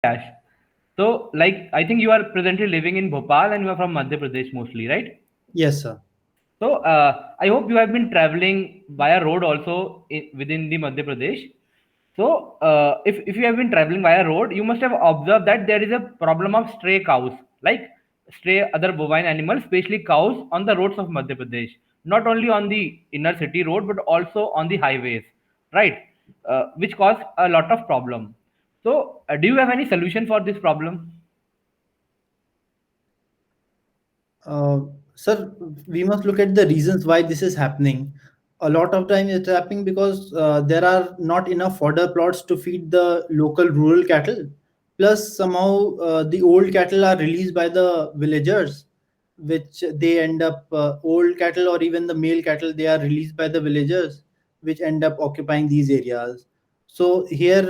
Ash. So, like, I think you are presently living in Bhopal and you are from Madhya Pradesh mostly, right? Yes, sir. So, I hope you have been traveling via road also within the Madhya Pradesh. So, if you have been traveling via road, you must have observed that there is a problem of stray cows, like stray other bovine animals, especially cows, on the roads of Madhya Pradesh. Not only on the inner city road, but also on the highways, right? Which cause a lot of problem. So, do you have any solution for this problem? Uh, Sir, we must look at the reasons why this is happening. A lot of time it's happening because there are not enough fodder plots to feed the local rural cattle. Plus, somehow the old cattle are released by the villagers, which they end up old cattle or even the male cattle they are released by the villagers, which end up occupying these areas. So here,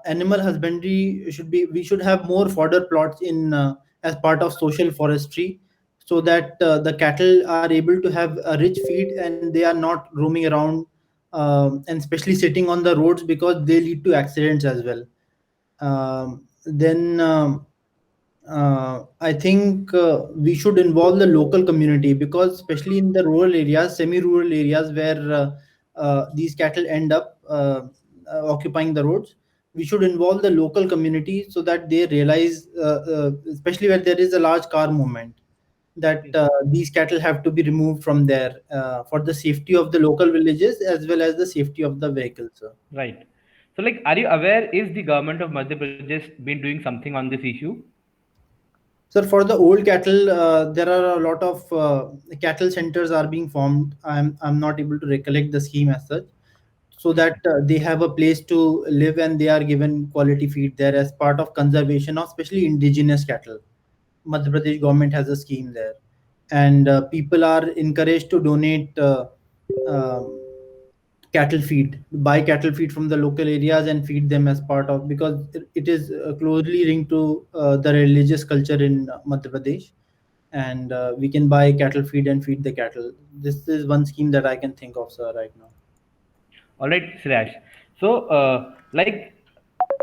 animal husbandry should be. We should have more fodder plots in as part of social forestry, so that the cattle are able to have a rich feed and they are not roaming around, and especially sitting on the roads because they lead to accidents as well. Then I think we should involve the local community, because especially in the rural areas, semi-rural areas where these cattle end up occupying the roads, we should involve the local community so that they realize, especially where there is a large car movement, that these cattle have to be removed from there for the safety of the local villages as well as the safety of the vehicles. Right. So, like, are you aware? Is the government of Madhya Pradesh been doing something on this issue? Sir, for the old cattle, there are a lot of cattle centers are being formed. I'm not able to recollect the scheme as such, so that they have a place to live and they are given quality feed there as part of conservation of especially indigenous cattle. Madhya Pradesh government has a scheme there, and people are encouraged to donate um cattle feed, buy cattle feed from the local areas and feed them as part of, because it is closely linked to the religious culture in Madhya Pradesh, and we can buy cattle feed and feed the cattle. This is one scheme that I can think of, sir, right now. All right, Srash. So, like,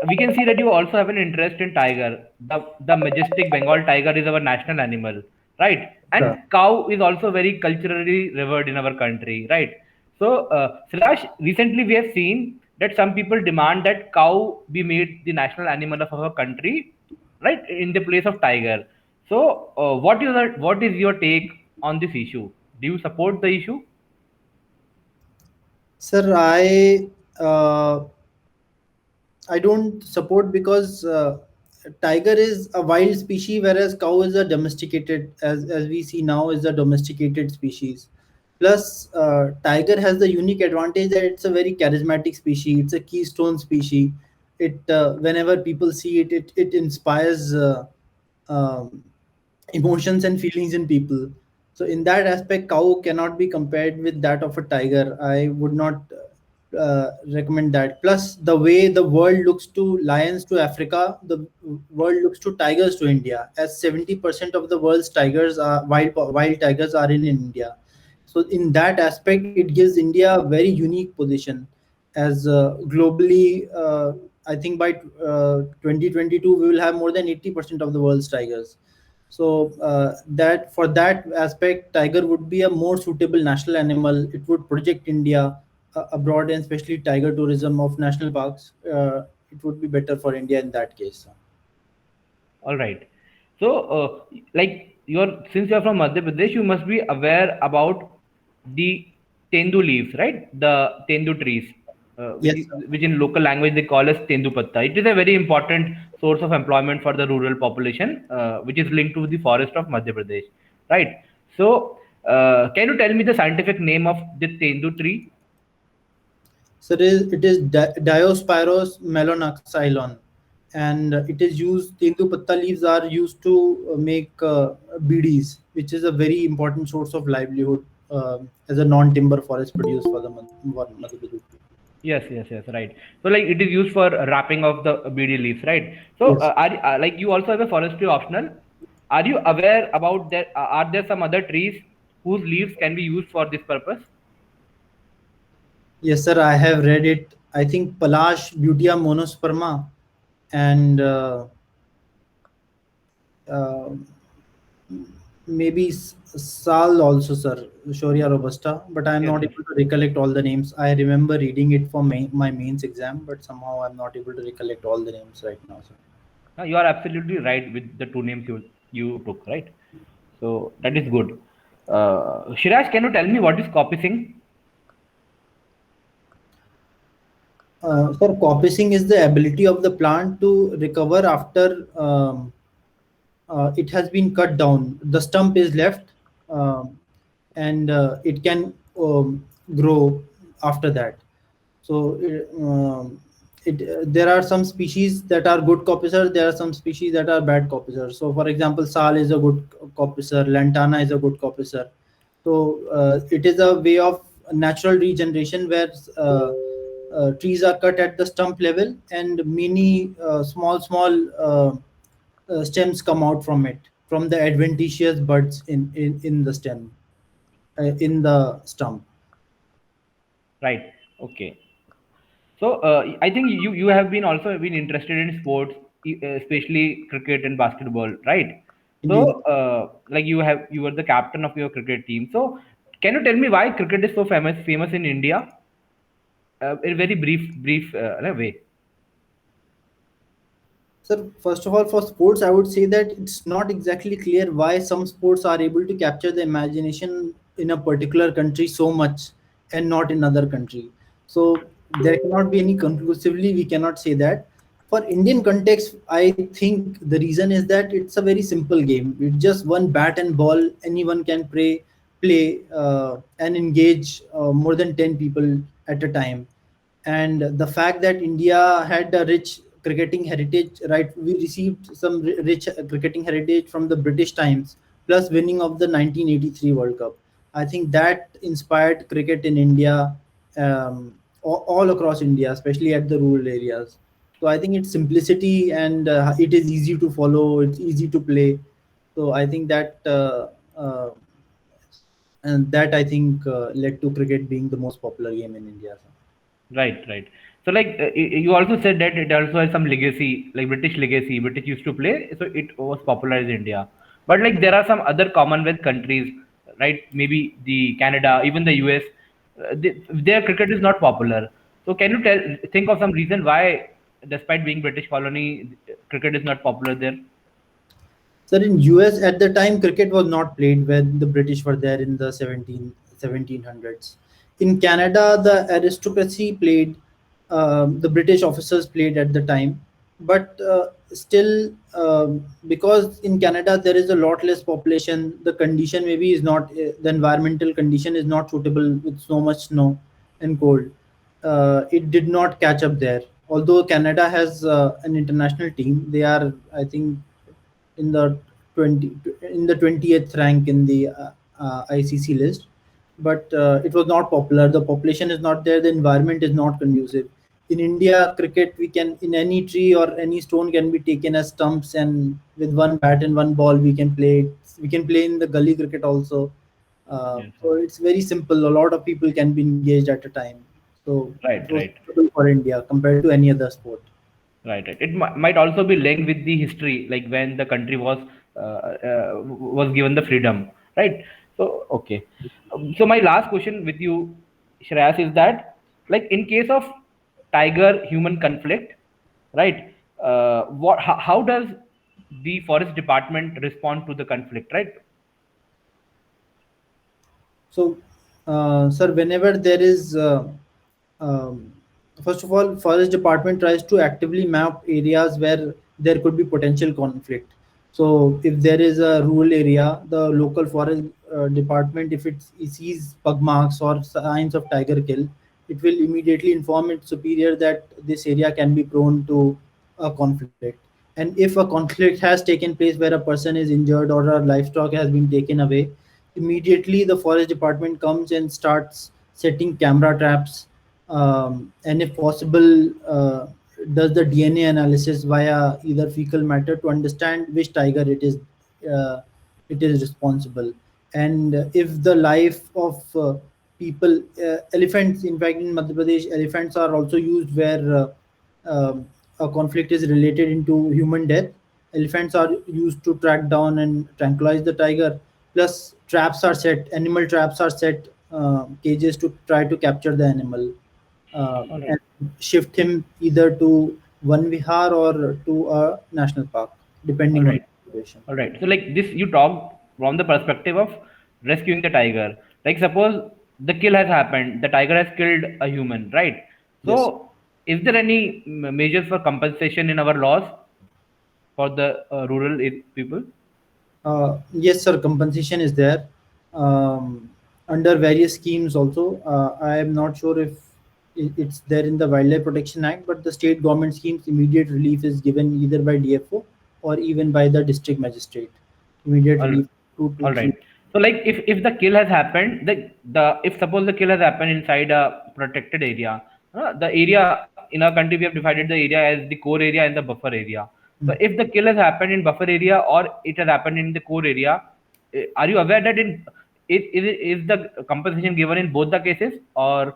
we can see that you also have an interest in tiger. The majestic Bengal tiger is our national animal, right? And Sure. cow is also very culturally revered in our country, right? So, Srash, recently we have seen that some people demand that cow be made the national animal of our country, right, in the place of tiger. So, what is your take on this issue? Do you support the issue? Sir, uh, I don't support, because tiger is a wild species, whereas cow is a domesticated, as we see now, is a domesticated species. Plus, tiger has the unique advantage that it's a very charismatic species. It's a keystone species. It whenever people see it, it inspires um, emotions and feelings in people. So in that aspect, cow cannot be compared with that of a tiger. I would not recommend that. Plus, the way the world looks to lions to Africa, the world looks to tigers to India, as 70% of the world's tigers are wild tigers are in India. So in that aspect, it gives India a very unique position, as globally. I think by 2022 we will have more than 80% of the world's tigers. So that for that aspect, tiger would be a more suitable national animal. It would project India abroad, and especially tiger tourism of national parks. It would be better for India in that case. All right. So, like you're since you're from Madhya Pradesh, you must be aware about the tendu leaves, right? The tendu trees, Yes, sir. which in local language they call as tendu patta. It is a very important source of employment for the rural population, which is linked to the forest of Madhya Pradesh, right? So, can you tell me the scientific name of the tendu tree? So it is Diospyros melanoxylon, and it is used. Tendu patta leaves are used to make BDs, which is a very important source of livelihood as a non-timber forest produce for the Madhya Pradesh. Yes, yes, yes, right. So, like, it is used for wrapping of the BD leaves, right? So, Yes. like, you also have a forestry optional. Are you aware about that? Are there some other trees whose leaves can be used for this purpose? Yes, sir. I have read it. I think Palash Butea monosperma. and uh, maybe Sal also, sir, Shoria Robusta, but I'm Yes, not sir. able to recollect all the names. I remember reading it for my mains exam, but somehow I'm not able to recollect all the names right now, sir. You are absolutely right with the two names you took, right? So that is good. Shiraj, can you tell me what is copicing? Sir, coppicing is the ability of the plant to recover after it has been cut down. The stump is left, and it can grow after that. So there are some species that are good coppicers. There are some species that are bad coppicers. So, for example, Sal is a good coppicer. Lantana is a good coppicer. So it is a way of natural regeneration where trees are cut at the stump level and many small stems come out from it, from the adventitious buds in the stem, in the stump. Right. Okay. So I think you have been also been interested in sports, especially cricket and basketball, right? Indeed. So like you were the captain of your cricket team. So can you tell me why cricket is so famous in India? In a very brief way. Sir, first of all, for sports, I would say that it's not exactly clear why some sports are able to capture the imagination in a particular country so much and not in other country. So there cannot be any conclusively we cannot say that. For Indian context, I think the reason is that it's a very simple game. It's just one bat and ball. Anyone can play and engage more than 10 people at a time. And the fact that India had a rich cricketing heritage, right? We received some rich cricketing heritage from the British times, plus winning of the 1983 World Cup. I think that inspired cricket in India, all across India, especially at the rural areas. So I think it's simplicity and it is easy to follow. It's easy to play. So I think that and that I think led to cricket being the most popular game in India. Right, right. So, like you also said that it also has some legacy, like British legacy. British used to play, so it was popularized in India. But like there are some other Commonwealth countries, right? Maybe the Canada, even the US, their cricket is not popular. So, can you think of some reason why, despite being British colony, cricket is not popular there? Sir, in US at the time, cricket was not played when the British were there in the 1700s. In Canada, the aristocracy played, the British officers played at the time. But still, because in Canada there is a lot less population, the condition maybe is not, the environmental condition is not suitable with so much snow and cold. It did not catch up there. Although Canada has an international team, they are, I think, in the 20 in the 20th rank in the ICC list, but it was not popular. The population is not there. The environment is not conducive. In India, cricket, we can, in any tree or any stone can be taken as stumps, and with one bat and one ball we can play it. We can play in the gully cricket also. Yes, So it's very simple. A lot of people can be engaged at a time. So it right, was right. suitable for India compared to any other sport. Right, right. It might also be linked with the history, like when the country was given the freedom, right? So, okay. So my last question with you, Shreyas, is that, like, in case of tiger-human conflict, right? How does the forest department respond to the conflict, right? So, sir, whenever there is, um, first of all, forest department tries to actively map areas where there could be potential conflict. So, if there is a rural area, the local forest department, if it sees pug marks or signs of tiger kill, it will immediately inform its superior that this area can be prone to a conflict. And if a conflict has taken place where a person is injured or a livestock has been taken away, immediately the forest department comes and starts setting camera traps, and if possible does the DNA analysis via either fecal matter to understand which tiger uh, it is responsible. And if the life of elephants, in fact in Madhya Pradesh elephants are also used where a conflict is related into human death. Elephants are used to track down and tranquilize the tiger. Plus, traps are set. Animal traps are set. Cages to try to capture the animal All right. and shift him either to one vihar or to a national park, All depending on right. the situation. All right. So like this, you talked from the perspective of rescuing the tiger. Like suppose the kill has happened, the tiger has killed a human, right? Yes. So is there any measures for compensation in our laws for the rural people? Yes, sir. Compensation is there under various schemes. Also, I am not sure if it's there in the Wildlife Protection Act, but the state government schemes immediate relief is given either by DFO or even by the district magistrate. Immediate All, relief, two to all three. right. So like if the kill has happened, the if suppose the kill has happened inside a protected area, the area in our country we have divided the area as the core area and the buffer area. So Hmm. if the kill has happened in buffer area or it has happened in the core area, are you aware that is the compensation given in both the cases or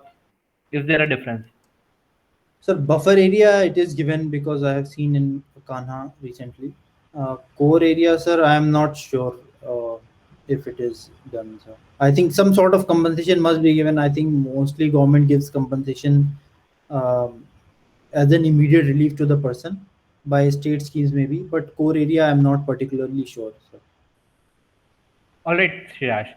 is there a difference? Sir, buffer area it is given because I have seen in Kanha recently. Core area, sir, I am not sure if it is done, sir. I think some sort of compensation must be given. I think mostly government gives compensation um, as an immediate relief to the person by state schemes maybe, but core area I am not particularly sure, sir. All right, Shirash.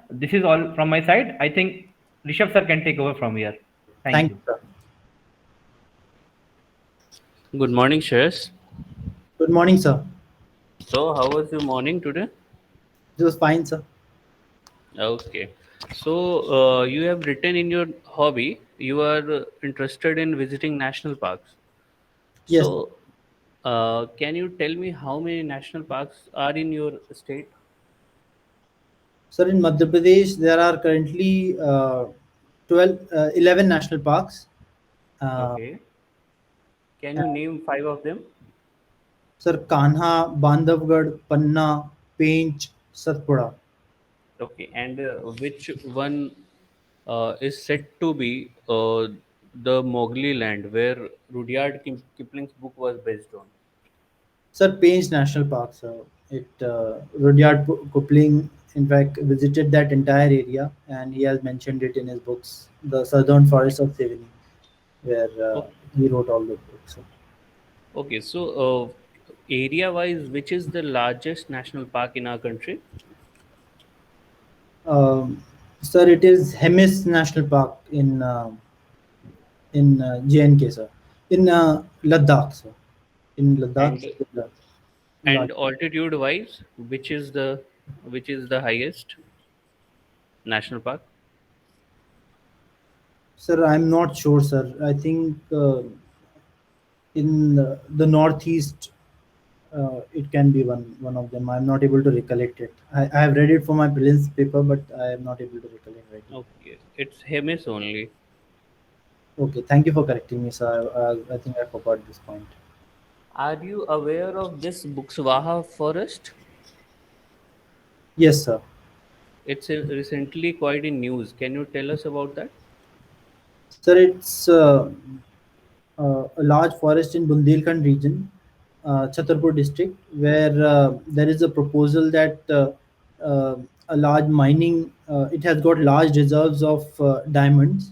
This is all from my side. I think Rishabh sir can take over from here. Thank Thank you, you. sir. Good morning, Shreyas. Good morning, sir. So, how was your morning today? This was fine, sir. Okay. So, you have written in your hobby you are interested in visiting national parks. Yes, So, can you tell me how many national parks are in your state? sir. In Madhya Pradesh, there are currently 11 national parks. Uh, Okay. Can you name five of them? Sir, Kanha, Bandhavgarh, Panna, Pench, Satpura. Okay. And which one is said to be the Mowgli land where Rudyard Kipling's book was based on? Sir, Pench National Park, sir. Rudyard Kipling, in fact, visited that entire area and he has mentioned it in his books, The Southern Forests of Savini, where he wrote all the books. Sir. Okay, so area-wise, which is the largest national park in our country? Um, Sir, it is Hemis National Park in JNK, sir. In Ladakh, sir. In Ladakh, And the large. and altitude-wise, which is the highest national park? Sir, I'm not sure, sir. I think in the northeast, it can be one of them. I'm not able to recollect it. I have read it for my prelims paper, but I am not able to recollect right now. Okay, it's Hemis only. Okay, thank you for correcting me, sir. I think I forgot this point. Are you aware of this Buxwaha forest? Yes, sir. It's recently quite in news. Can you tell us about that? Sir, it's a large forest in Bundelkhand region, Chhatarpur district, where there is a proposal that a large mining, it has got large reserves of diamonds,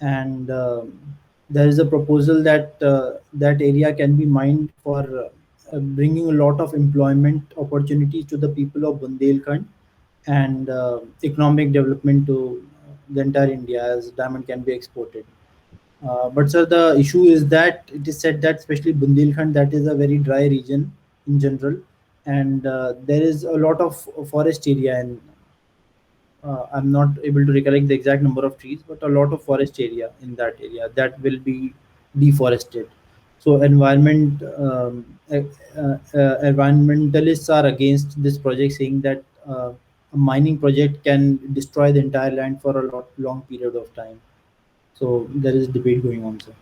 and there is a proposal that that area can be mined for bringing a lot of employment opportunities to the people of Bundelkhand and economic development to the entire India as diamond can be exported. But sir, the issue is that it is said that especially Bundelkhand, that is a very dry region in general, and there is a lot of forest area, and I'm not able to recollect the exact number of trees, but a lot of forest area in that area that will be deforested. So environmentalists are against this project, saying that a mining project can destroy the entire land for a long period of time. So there is debate going on, sir.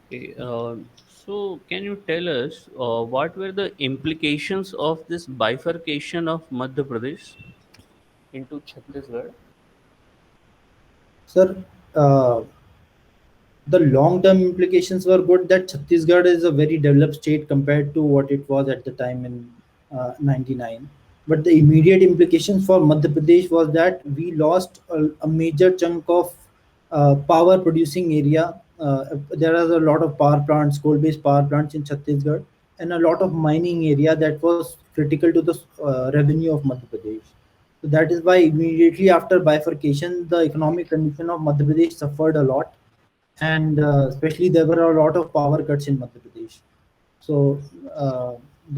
Okay, so can you tell us what were the implications of this bifurcation of Madhya Pradesh into Chhattisgarh? Sir, uh, The long term implications were good, that Chhattisgarh is a very developed state compared to what it was at the time in 99. But the immediate implications for Madhya Pradesh was that we lost a major chunk of power producing area. There are a lot of power plants, coal based power plants in Chhattisgarh, and a lot of mining area that was critical to the revenue of Madhya Pradesh. So that is why immediately after bifurcation, the economic condition of Madhya Pradesh suffered a lot, and especially there were a lot of power cuts in Madhya Pradesh. So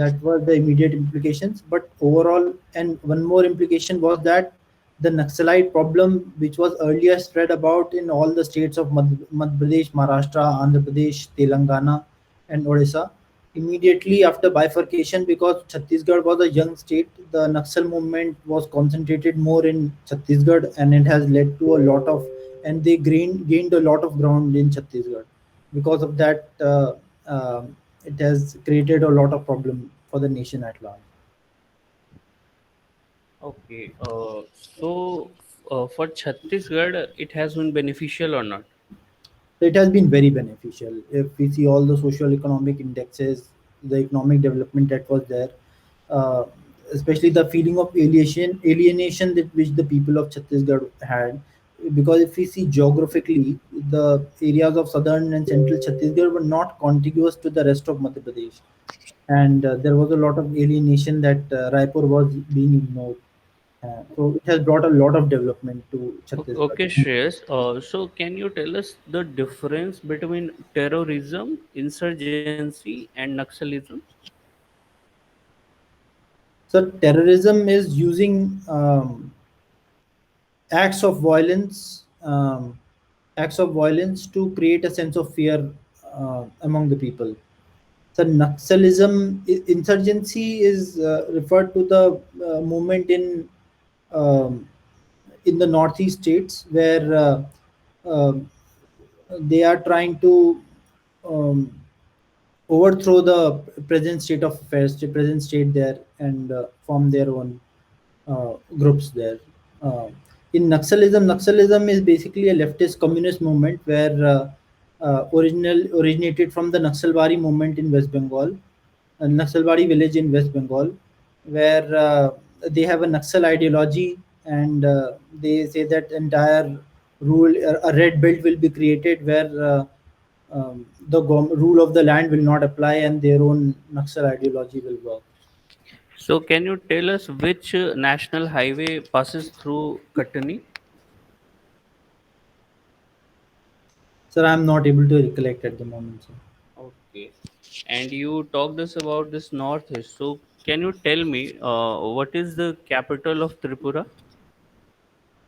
that was the immediate implications. But overall, and one more implication was that the Naxalite problem, which was earlier spread about in all the states of Madhya Pradesh, Maharashtra, Andhra Pradesh, Telangana, and Odisha, immediately after bifurcation, because Chhattisgarh was a young state, the Naxal movement was concentrated more in Chhattisgarh, and it has led to a lot of, and they gained a lot of ground in Chhattisgarh. Because of that, it has created a lot of problem for the nation at large. Okay. For Chhattisgarh, it has been beneficial or not? So it has been very beneficial. If we see all the social economic indexes, the economic development that was there, uh, especially the feeling of alienation that which the people of Chhattisgarh had, because if we see geographically, the areas of southern and central Chhattisgarh were not contiguous to the rest of Madhya Pradesh, and there was a lot of alienation that Raipur was being ignored. So it has brought a lot of development to Chhattisgarh. Okay, Shreyas. So, can you tell us the difference between terrorism, insurgency, and Naxalism? So terrorism is using acts of violence, acts of violence to create a sense of fear among the people. So Naxalism, insurgency is referred to the movement um, in the northeast states where um they are trying to um, overthrow the present state of affairs, the present state there, and form their own groups there. Uh, in Naxalism is basically a leftist communist movement where originated from the Naxalbari movement in West Bengal, a Naxalbari village in West Bengal, where they have a Naxal ideology, and they say that entire a red belt will be created where the rule of the land will not apply and their own Naxal ideology will work. So, can you tell us which national highway passes through Katani? Sir, I'm not able to recollect at the moment, sir. Okay. And you talked us about this northeast. So, can you tell me what is the capital of Tripura?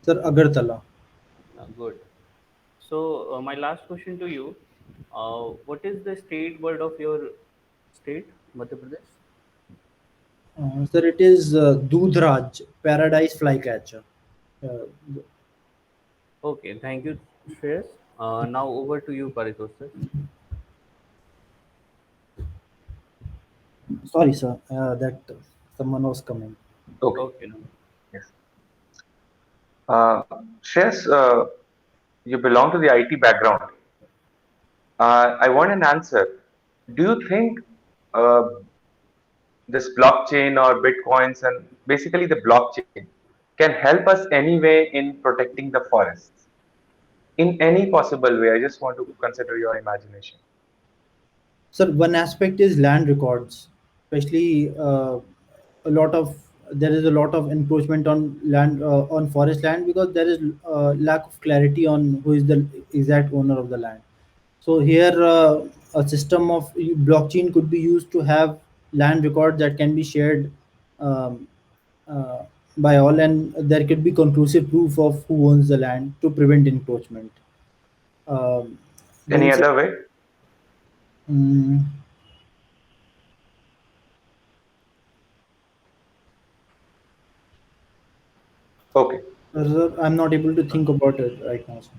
Sir, Agartala. Good. So, my last question to you, what is the state word of your state, Madhya Pradesh? Sir, it is Dudhraj, paradise flycatcher. Uh, Okay, thank you, Shreyas. Now over to you, Paritosh, sir. Sorry, sir, that someone was coming. Okay. Okay, no. Yes. Shreyas, you belong to the IT background. I want an answer. Do you think uh, this blockchain or bitcoins and basically the blockchain can help us anyway in protecting the forests in any possible way? I just want to consider your imagination. Sir, one aspect is land records, especially a lot of there is a lot of encroachment on land on forest land because there is lack of clarity on who is the exact owner of the land. So here, a system of blockchain could be used to have land records that can be shared um, uh, by all, and there could be conclusive proof of who owns the land to prevent encroachment. Um, Any then, other way? mm, Okay. sir, I'm not able to think about it right now, sir.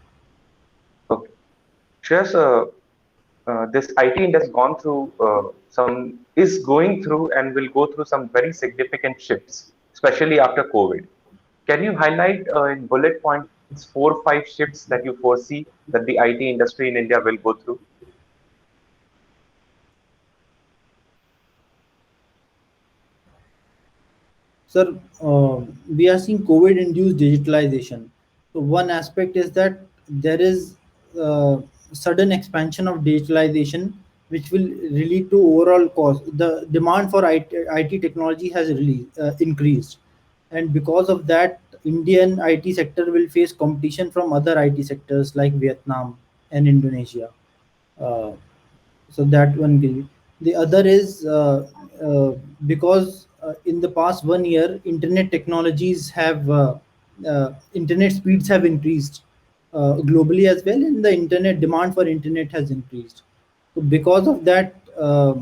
Okay. Shreyas, this IT industry has gone through is going through and will go through some very significant shifts, especially after COVID. Can you highlight in bullet points 4 or 5 shifts that you foresee that the IT industry in India will go through? Sir, we are seeing COVID-induced digitalization. So one aspect is that there is sudden expansion of digitalization, which will lead to overall cost. The demand for IT technology has increased, and because of that, Indian IT sector will face competition from other IT sectors like Vietnam and Indonesia. Uh, so that one will be. The other is because in the past 1 year internet technologies have internet speeds have increased globally as well, and the internet demand for internet has increased. So because of that, uh,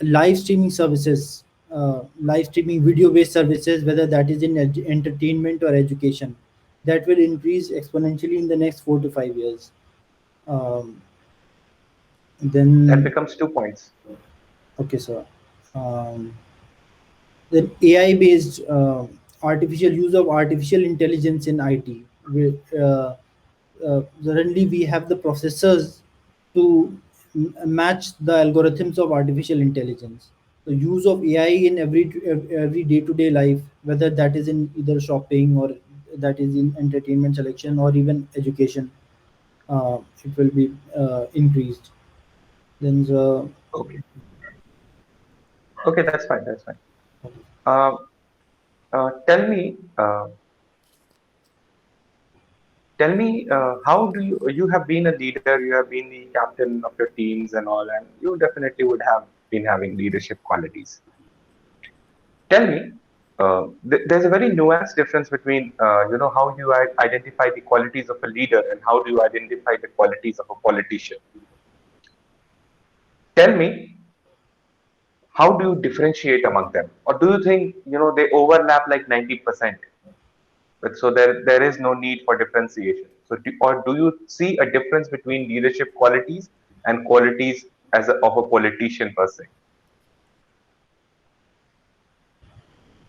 live streaming services, live streaming video based services, whether that is in entertainment or education, that will increase exponentially in the next 4 to 5 years. um, That then becomes 2 points. Okay, sir. Um, then AI based artificial use of artificial intelligence in IT. Suddenly we have the processors to match the algorithms of artificial intelligence. The use of AI in every day to day life, whether that is in either shopping or that is in entertainment selection or even education, it will be increased. Then the Okay. Okay, that's fine. That's fine. Uh, tell me, how do you have been a leader, you have been the captain of your teams and all, and you definitely would have been having leadership qualities. Tell me, there's a very nuanced difference between, how you identify the qualities of a leader and how do you identify the qualities of a politician. Tell me, how do you differentiate among them? Or do you think, they overlap like 90%? But so there is no need for differentiation. So or do you see a difference between leadership qualities and qualities of a politician per se?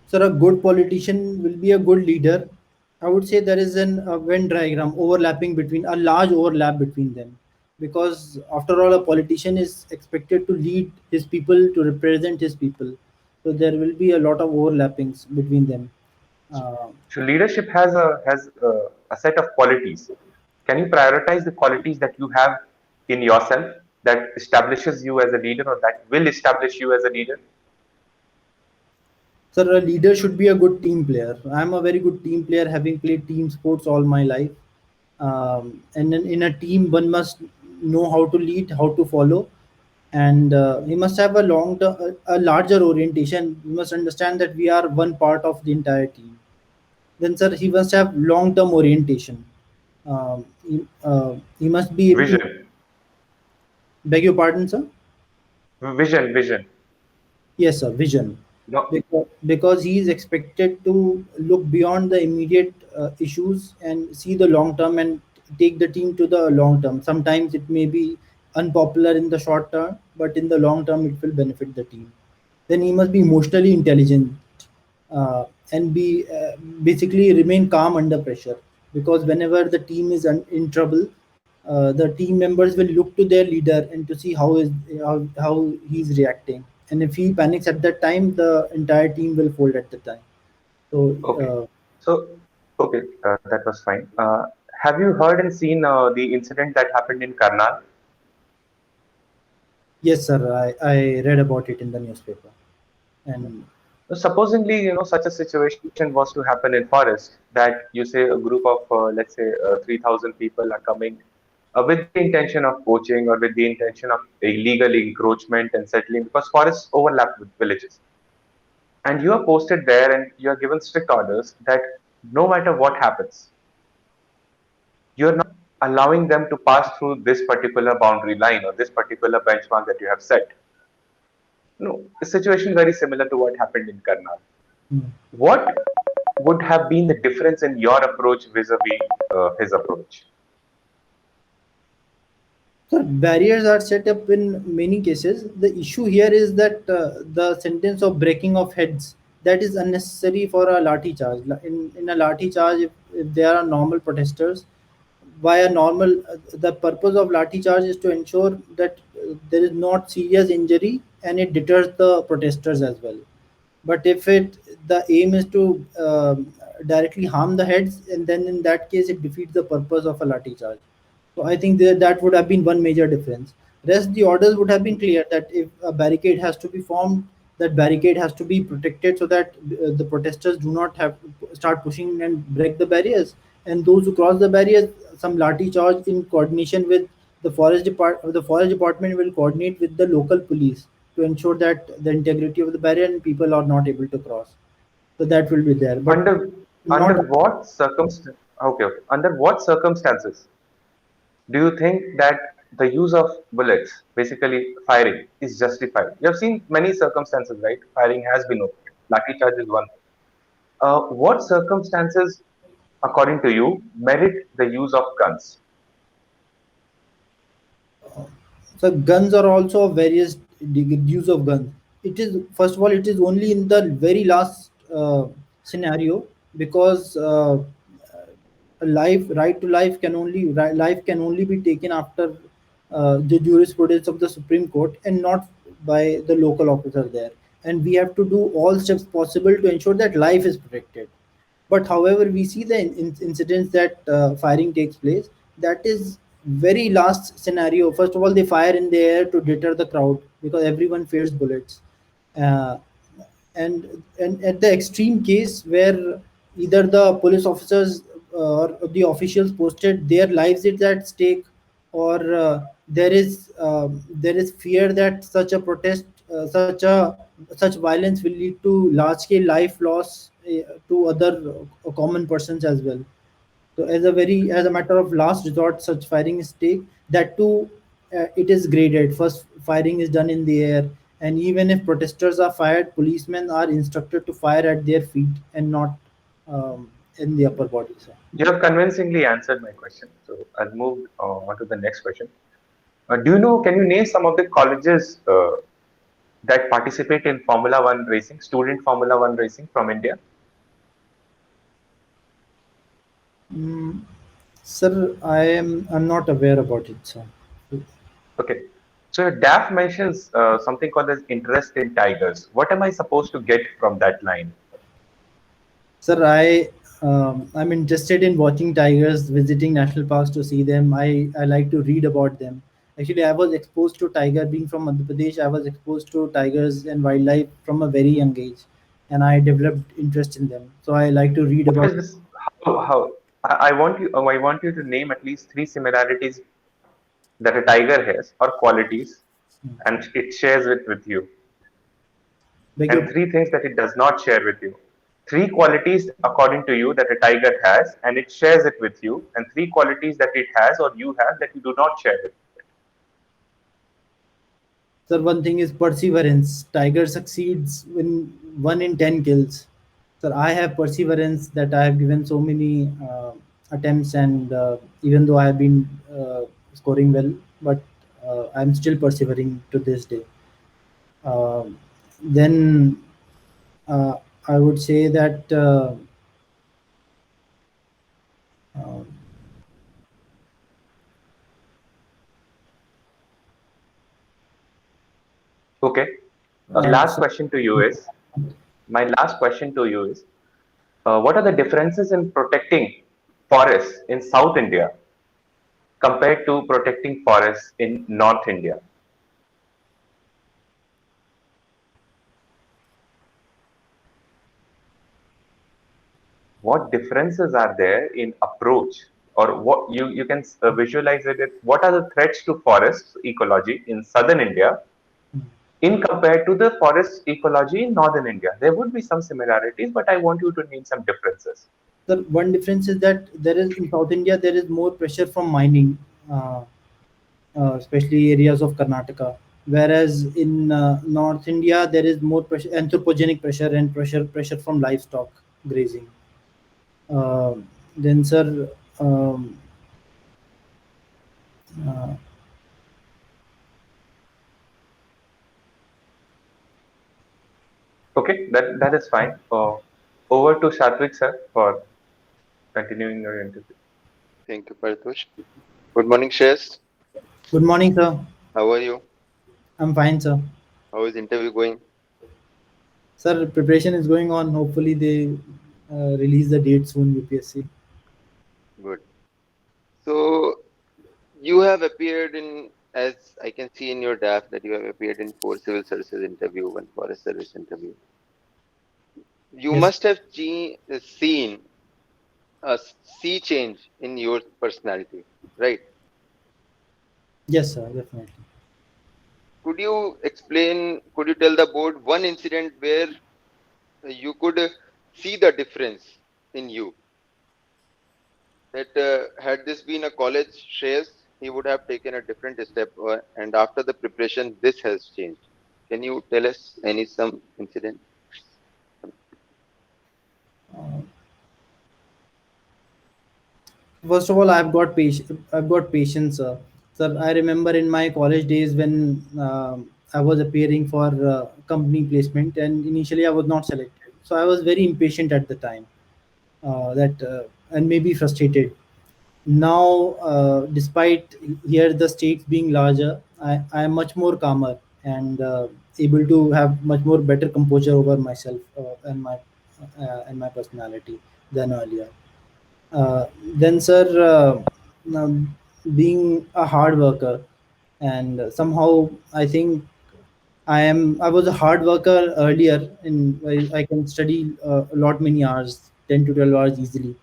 Sir, a good politician will be a good leader. I would say there is a Venn diagram overlapping between a large overlap between them, because after all, a politician is expected to lead his people, to represent his people. So there will be a lot of overlappings between them. Uh, So leadership has a set of qualities. Can you prioritize the qualities that you have in yourself that establishes you as a leader or that will establish you as a leader? Sir, a leader should be a good team player. I'm a very good team player, having played team sports all my life. And in a team, one must know how to lead, how to follow, and he must have a a larger orientation. We must understand that we are one part of the entire team. Then, sir, he must have long-term orientation. He must be able to. Vision, Beg your pardon, sir. vision. Yes, sir, vision. No, Because he is expected to look beyond the immediate issues and see the long term and take the team to the long term. Sometimes it may be unpopular in the short term, but in the long term, it will benefit the team. Then he must be emotionally intelligent, and be basically remain calm under pressure, because whenever the team is in trouble, the team members will look to their leader and to see how he's reacting, and if he panics at that time, the entire team will fold at the time. So okay. So, okay, that was fine. Have you heard and seen the incident that happened in Karnal? yes, sir, I read about it in the newspaper. And So supposingly, such a situation was to happen in forest that you say a group of, let's say, 3,000 people are coming with the intention of poaching or with the intention of illegal encroachment and settling because forests overlap with villages. And you are posted there and you are given strict orders that no matter what happens, you're not allowing them to pass through this particular boundary line or this particular benchmark that you have set. No, the situation very similar to what happened in Karnal. mm, What would have been the difference in your approach vis-a-vis his approach? so barriers are set up in many cases. The issue here is that the sentence of breaking of heads that is unnecessary for a lathi charge. In a lathi charge, if there are normal protesters, by a normal, the purpose of lathi charge is to ensure that there is not serious injury and it deters the protesters as well. But if it the aim is to directly harm the heads, and then in that case it defeats the purpose of a lathi charge. So I think that would have been one major difference. Rest, the orders would have been clear that if a barricade has to be formed, that barricade has to be protected so that the protesters do not have to start pushing and break the barriers. And those who cross the barriers, some lathi charge in coordination with the forest department will coordinate with the local police to ensure that the integrity of the barrier and people are not able to cross. So that will be there, but Under not. under what circumstances do you think that the use of bullets, basically firing, is justified? You have seen many circumstances, right? Firing has been okay. Lucky charge is one. What circumstances, according to you, merit the use of guns? So guns are also of various use of guns. It is, first of all, it is only in the very last scenario, because a life right to life can only life can only be taken after the jurisprudence of the Supreme Court and not by the local officer there. And we have to do all steps possible to ensure that life is protected. But however, we see the incidents that firing takes place. That is very last scenario. First of all, they fire in the air to deter the crowd because everyone fears bullets. Uh, and at the extreme case where either the police officers or the officials posted their lives is at stake, or there is fear that such a protest, such violence will lead to large scale life loss to other common persons as well. So as a matter of last resort, such firing is take. That too, it is graded. First, firing is done in the air, and even if protesters are fired, policemen are instructed to fire at their feet and not in the upper body. So, You have convincingly answered my question, so I'll move on to the next question. Do you know? Can you name some of the colleges that participate in Formula One racing, student Formula One racing from India? mm, sir, I'm not aware about it, sir. Okay. So your DAF mentions something called as interest in tigers. What am I supposed to get from that line? Sir, I'm interested in watching tigers, visiting national parks to see them. I like to read about them. Actually, I was exposed to tiger. Being from Madhya Pradesh, I was exposed to tigers and wildlife from a very young age, and I developed interest in them. So I like to read What about. is this? I want you. I want you to name at least three similarities that a tiger has, or qualities, and it shares it with you, Beg your, and three things that it does not share with you. Three qualities, according to you, that a tiger has, and it shares it with you, and three qualities that it has or you have that you do not share with. sir, one thing is perseverance. Tiger succeeds when 1 in 10 kills. Sir, I have perseverance that I have given so many attempts, and even though I have been scoring well, but I'm still persevering to this day. Um then uh, I would say that uh, Okay. Last so question to you is my last question to you is what are the differences in protecting forests in South India compared to protecting forests in North India? What differences are there in approach, or what you can visualize it? What are the threats to forest ecology in Southern India in compared to the forest ecology in Northern India? There would be some similarities, but I want you to name some differences. the one difference is that there is in South India there is more pressure from mining. Uh, Especially areas of Karnataka. Whereas in North India, there is more pressure, anthropogenic pressure and pressure from livestock grazing. Uh, then, sir, um, uh, Okay, that is fine. Over to Satwik sir for continuing your interview. Thank you, Paritosh. Good morning, Shreyas. Good morning, sir. How are you? I'm fine, sir. How is interview going? Sir, preparation is going on. Hopefully, they release the date soon, UPSC. Good. So you have appeared in, as I can see in your draft, that you have appeared in 4 civil services interview, 1 forest service interview. You Yes, must have seen a sea change in your personality, right? yes, sir, definitely. Could you tell the board one incident where you could see the difference in you? That had this been a college Shreyas, he would have taken a different step, and after the preparation, this has changed. Can you tell us some incident? Uh, First of all, I've got patience. I've got patience, sir. Sir, I remember in my college days when I was appearing for company placement, and initially I was not selected. So I was very impatient at the time. That and maybe frustrated. Now, despite here the states being larger, I am much more calmer and able to have much more better composure over myself and my personality than earlier. Then, sir, now, being a hard worker, and somehow I think I was a hard worker earlier, and I can study a lot many hours, 10 to 12 hours easily.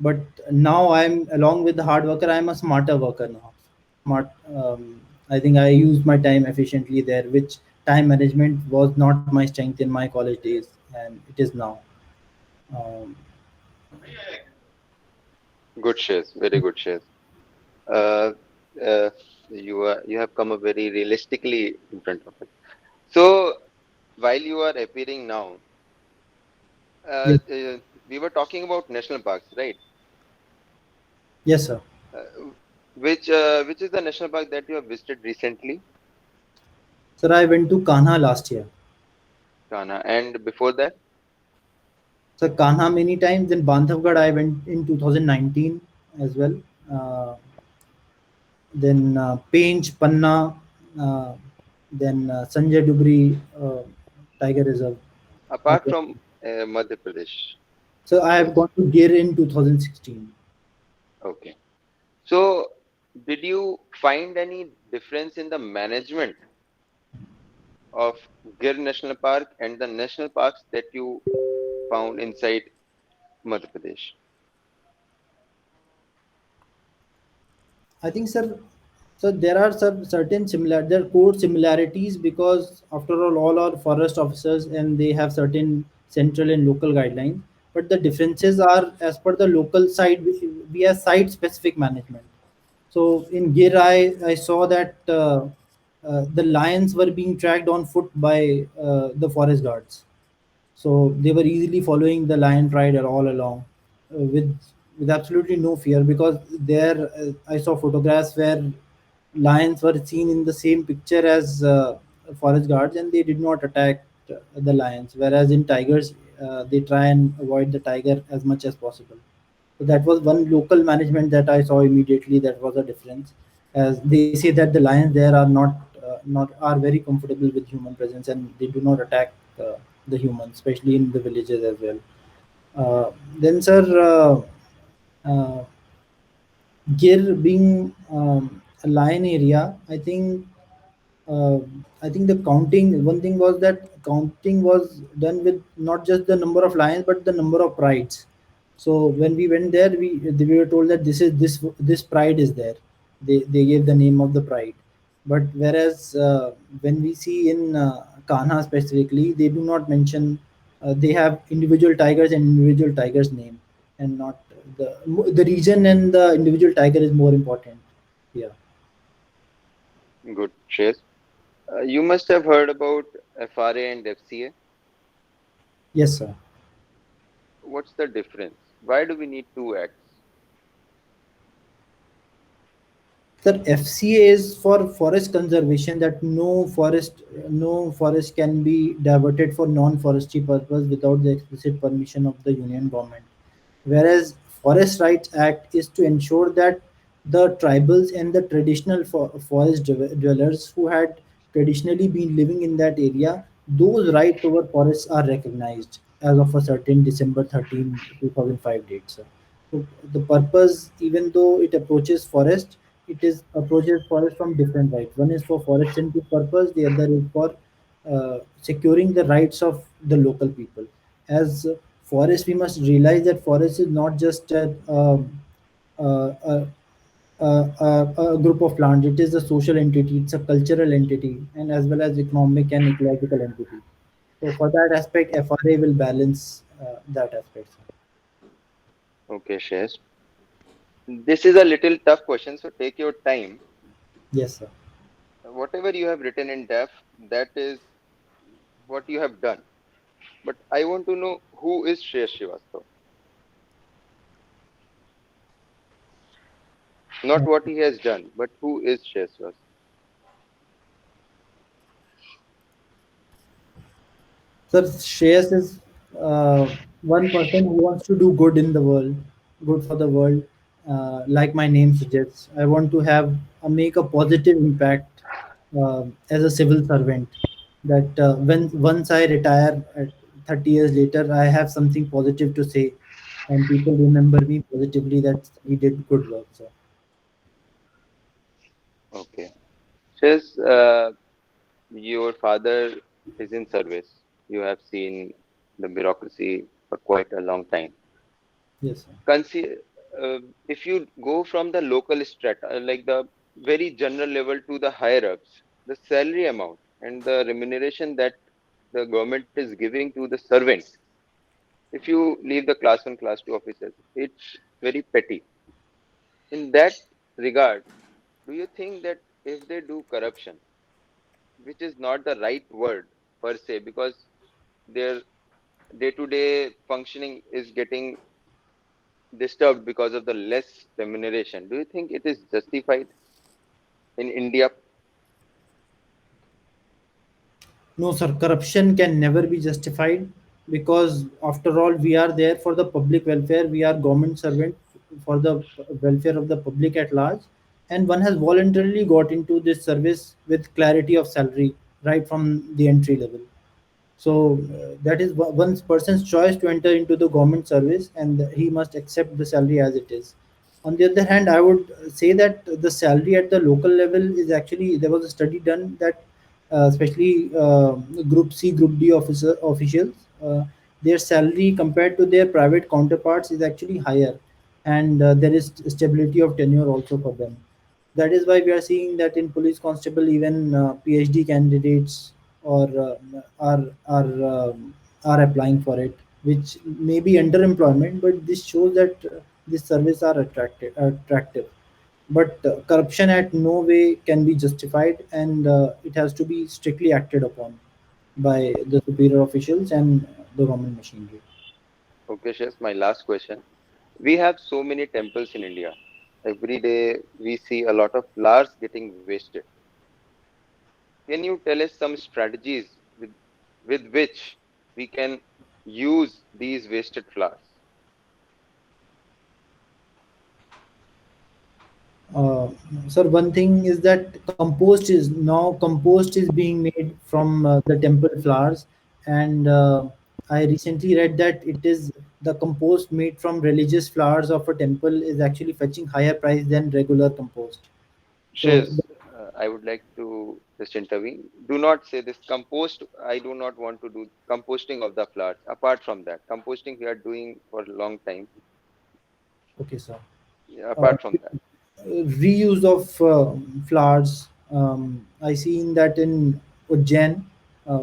But now I'm along with the hard worker. I'm a smarter worker now. Smart. I think I use my time efficiently there, which time management was not my strength in my college days, and it is now. Um, Good shares, very good shares. Uh, you have come up very realistically in front of it. So while you are appearing now, yes, we were talking about national parks, right? yes, sir. Uh, which is the national park that you have visited recently? Sir, I went to Kanha last year. Ghana, and before that, So Kanha many times. Then Bandhavgarh I went in 2019 as well. Uh, then Pench, Panna, uh, then Sanjay Dubri Tiger Reserve. apart from Madhya Pradesh. So I have Yes. gone to Gir in 2016. Okay. So, did you find any difference in the management of Gir National Park and the national parks that you found inside Madhya Pradesh? I think, sir, so there are some certain there are core similarities because after all are forest officers and they have certain central and local guidelines. But the differences are as per the local side. We have site specific management. So in Gir, I saw that the lions were being tracked on foot by the forest guards. So they were easily following the lion pride all along with absolutely no fear because there I saw photographs where lions were seen in the same picture as forest guards and they did not attack the lions. Whereas in tigers, they try and avoid the tiger as much as possible. So that was one local management that I saw immediately. That was a difference, as they say that the lions there are not are very comfortable with human presence and they do not attack the humans, especially in the villages as well. Then, sir, uh, Gir being a lion area, uh, I think the counting. One thing was that counting was done with not just the number of lions but the number of prides. So when we went there, we were told that this pride is there. They gave the name of the pride. But whereas when we see in Kanha specifically, they do not mention. They have individual tigers and individual tigers name, and not the region and the individual tiger is more important. Yeah. Good, Shreyas. You must have heard about FRA and FCA. Yes, sir. What's the difference? Why do we need two acts? Sir, FCA is for forest conservation, that no forest can be diverted for non-forestry purpose without the explicit permission of the union government. Whereas Forest Rights Act is to ensure that the tribals and the traditional forest dwellers who had traditionally been living in that area, those rights over forests are recognized as of a certain December 13, 2005 date, sir. So the purpose, even though it approaches forest, it is approaches forest from different rights. One is for forest centric purpose, the other is for securing the rights of the local people. As forest, we must realize that forest is not just a, a group of plants. It is a social entity, it's a cultural entity, and as well as economic and ecological entity. So for that aspect, FRA will balance that aspect, sir. Okay, Shreyas. This is a little tough question, so take your time. Yes, sir. Whatever you have written in depth, that is what you have done. But I want to know who is Shreyas Srivastava, not what he has done, but who is Shreyas Srivastava. Sir, Shreyas is one person who wants to do good in the world, good for the world. Like my name suggests, I want to have make a positive impact as a civil servant. That when once I retire at 30 years later, I have something positive to say, and people remember me positively that he did good work, sir. Okay. Shreyas, your father is in service. You have seen the bureaucracy for quite a long time. Yes, sir. Consider, if you go from the local strata, like the very general level to the higher ups, the salary amount and the remuneration that the government is giving to the servants, if you leave the class 1, class 2 officers, it's very petty. In that regard, do you think that if they do corruption, which is not the right word per se, because their day to day functioning is getting disturbed because of the less remuneration, do you think it is justified in India? No, sir, corruption can never be justified because, after all, we are there for the public welfare. We are government servant for the welfare of the public at large, and one has voluntarily got into this service with clarity of salary right from the entry level. So that is one person's choice to enter into the government service, and he must accept the salary as it is. On the other hand, I would say that the salary at the local level is actually, there was a study done that especially Group C, Group D officials, their salary compared to their private counterparts is actually higher, and there is stability of tenure also for them. That is why we are seeing that in police constable, even PhD candidates or are applying for it, which may be underemployment, but this shows that these services are attractive. But corruption at no way can be justified, and it has to be strictly acted upon by the superior officials and the government machinery. Okay, Shas, my last question. We have so many temples in India. Every day we see a lot of flowers getting wasted. Can you tell us some strategies with which we can use these wasted flowers? Uh, Sir, one thing is that compost is being made from the temple flowers, and I recently read that it is the compost made from religious flowers of a temple is actually fetching higher price than regular compost. So Shiz, I would like to just intervene. Do not say this compost. I do not want to do composting of the flowers. Apart from that, composting we are doing for a long time. okay, sir. Yeah, Uh, apart from that, Reuse of flowers. I seen that in Ujjain,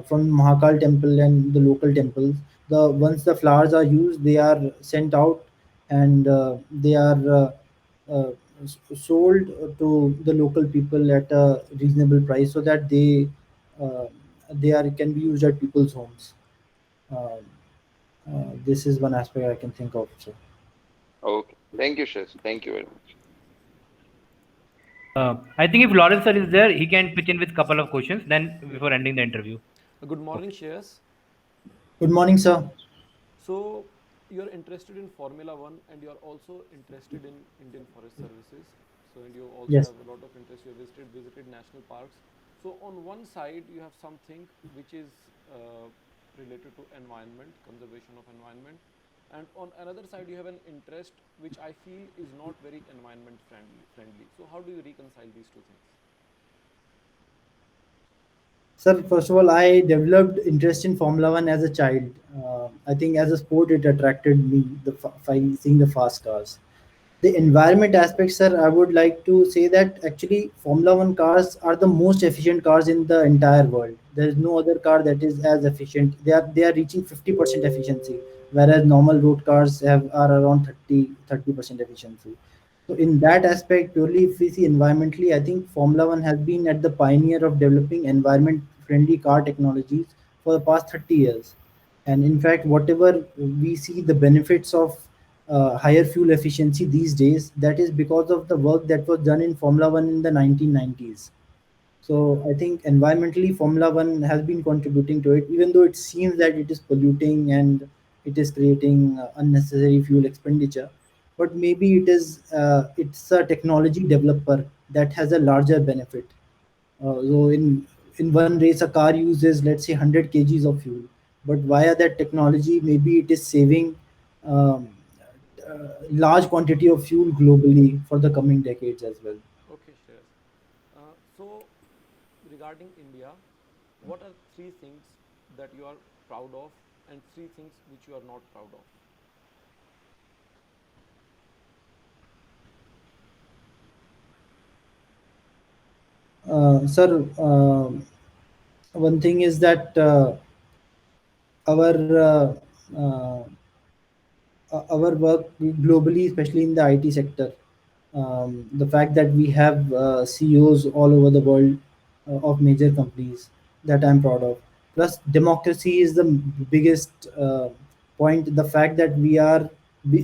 from Mahakal temple and the local temples. The once the flowers are used, they are sent out, and they are uh, sold to the local people at a reasonable price, so that uh, they are can be used at people's homes. Uh, this is one aspect I can think of. So. okay. Thank you, Shiz. Thank you very much. I think if Lawrence sir is there, he can pitch in with couple of questions. Then before ending the interview. Good morning, Shreyas. Good morning, sir. So, you're interested in Formula One and you're also interested in Indian Forest Services. So, and you also Yes. have a lot of interest. You visited national parks. So, on one side, you have something which is related to environment, conservation of environment, and on another side, you have an interest which I feel is not very environment friendly. So, how do you reconcile these two things? Sir, first of all, I developed interest in Formula One as a child. I think as a sport, it attracted me, seeing the fast cars. The environment aspect, sir, I would like to say that actually Formula One cars are the most efficient cars in the entire world. There is no other car that is as efficient. They are reaching 50% efficiency, whereas normal road cars are around 30% efficiency. So in that aspect, purely if we see environmentally, I think Formula One has been at the pioneer of developing environment-friendly car technologies for the past 30 years. And in fact, whatever we see the benefits of higher fuel efficiency these days, that is because of the work that was done in Formula One in the 1990s. So I think environmentally, Formula One has been contributing to it, even though it seems that it is polluting and it is creating unnecessary fuel expenditure. But maybe it's a technology developer that has a larger benefit. So in one race, a car uses, let's say, 100 kgs of fuel, but via that technology, maybe it is saving um, large quantity of fuel globally for the coming decades as well. Okay, Shreyas. So, regarding India, what are three things that you are proud of and three things which you are not proud of? Sir, one thing is that our uh, our work globally, especially in the IT sector, the fact that we have CEOs all over the world of major companies, that I'm proud of. Plus, democracy is the biggest point. The fact that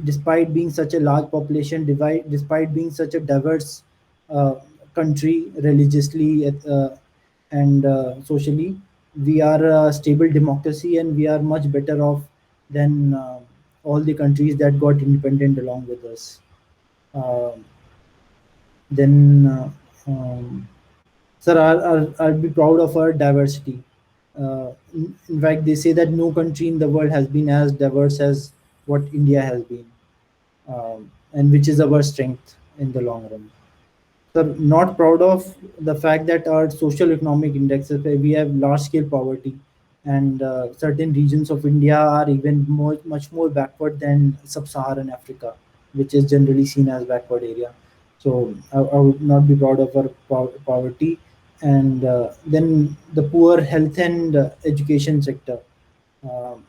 despite being such a large population, despite being such a diverse uh, country religiously and socially, we are a stable democracy and we are much better off than all the countries that got independent along with us. Um then, sir, I'll be proud of our diversity. In fact, they say that no country in the world has been as diverse as what India has been, and which is our strength in the long run. So not proud of the fact that our social economic indexes, where we have large scale poverty, and certain regions of India are even much more backward than sub-Saharan Africa, which is generally seen as backward area. So I would not be proud of our poverty, and then the poor health and education sector.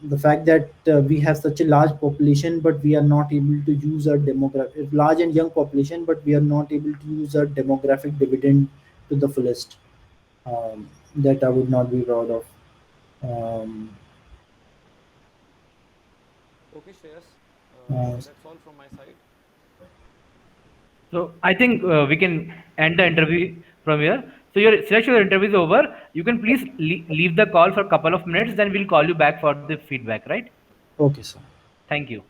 The fact that we have such a large population, but we are not able to use our demographic, large and young population, but we are not able to use our demographic dividend to the fullest. That I would not be proud of. Um, Okay, Shreyas, uh, that's all from my side. So I think we can end the interview from here. So your interview is over. You can please leave the call for a couple of minutes. Then we'll call you back for the feedback. Right? okay, sir. Thank you.